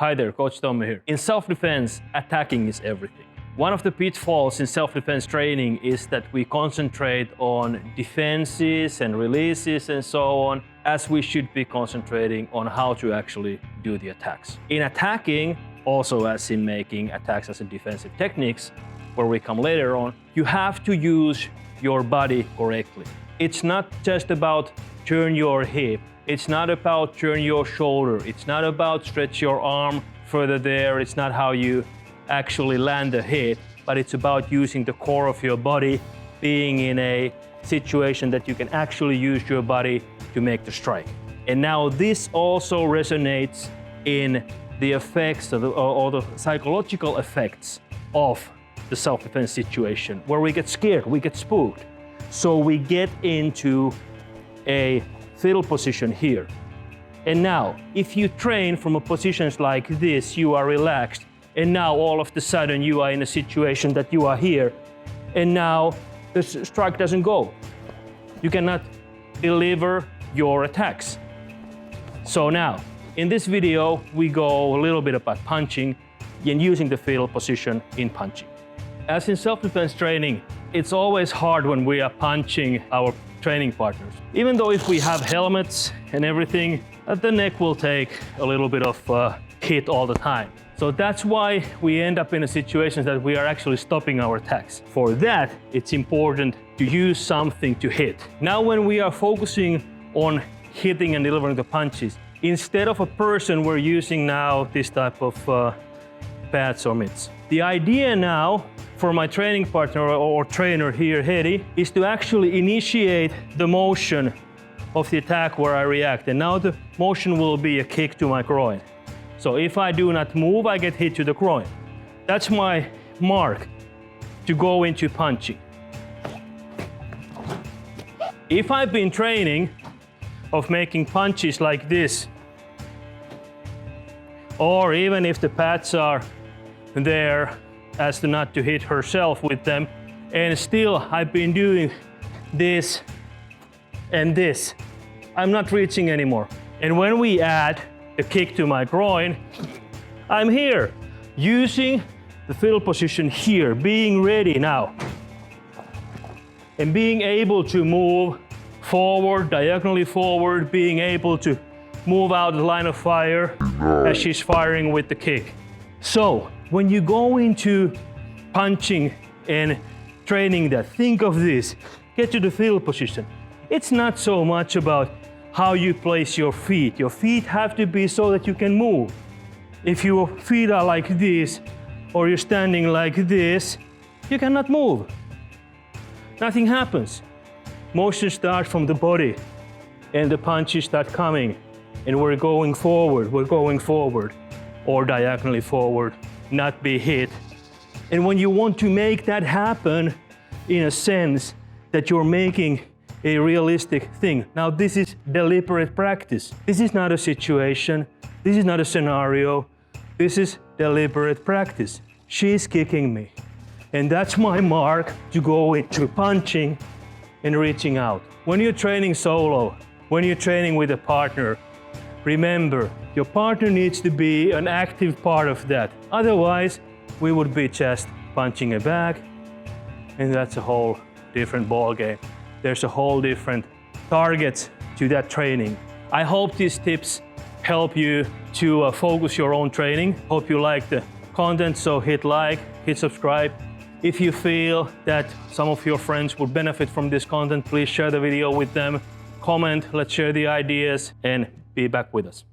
Hi there, Coach Tommi here. In self-defense, attacking is everything. One of the pitfalls in self-defense training is that we concentrate on defenses and releases and so on, as we should be concentrating on how to actually do the attacks. In attacking, also as in making attacks as in defensive techniques, where we come later on, you have to use your body correctly. It's not just about turn your hip. It's not about turn your shoulder. It's not about stretch your arm further there. It's not how you actually land the hit, but it's about using the core of your body, being in a situation that you can actually use your body to make the strike. And now this also resonates in the effects or the psychological effects of the self-defense situation, where we get scared, we get spooked. So we get into a fetal position here. And now, if you train from a positions like this, you are relaxed, and now all of a sudden you are in a situation that you are here, and now the strike doesn't go. You cannot deliver your attacks. So now, in this video, we go a little bit about punching and using the fetal position in punching. As in self-defense training, it's always hard when we are punching our training partners. Even though if we have helmets and everything, the neck will take a little bit of hit all the time. So that's why we end up in a situation that we are actually stopping our attacks. For that, it's important to use something to hit. Now when we are focusing on hitting and delivering the punches, instead of a person, we're using now this type of pads or mitts. The idea now for my training partner or trainer here, Hedi, is to actually initiate the motion of the attack where I react. And now the motion will be a kick to my groin. So if I do not move, I get hit to the groin. That's my mark to go into punching. If I've been training of making punches like this, or even if the pads are there as to not to hit herself with them, and still I've been doing this and this, I'm not reaching anymore. And when we add a kick to my groin, I'm here, using the fetal position here, being ready now, and being able to move forward, diagonally forward, being able to move out the line of fire as she's firing with the kick. So when you go into punching and training that, think of this, get to the fetal position. It's not so much about how you place your feet. Your feet have to be so that you can move. If your feet are like this, or you're standing like this, you cannot move. Nothing happens. Motion starts from the body, and the punches start coming, and we're going forward, or diagonally forward, not be hit. And when you want to make that happen, in a sense that you're making a realistic thing. Now this is deliberate practice. This is not a situation, this is not a scenario, this is deliberate practice. She's kicking me. And that's my mark to go into punching and reaching out. When you're training solo, when you're training with a partner, remember, your partner needs to be an active part of that. Otherwise, we would be just punching a bag, and that's a whole different ball game. There's a whole different target to that training. I hope these tips help you to focus your own training. Hope you like the content, so hit like, hit subscribe. If you feel that some of your friends would benefit from this content, please share the video with them. Comment, let's share the ideas, and be back with us.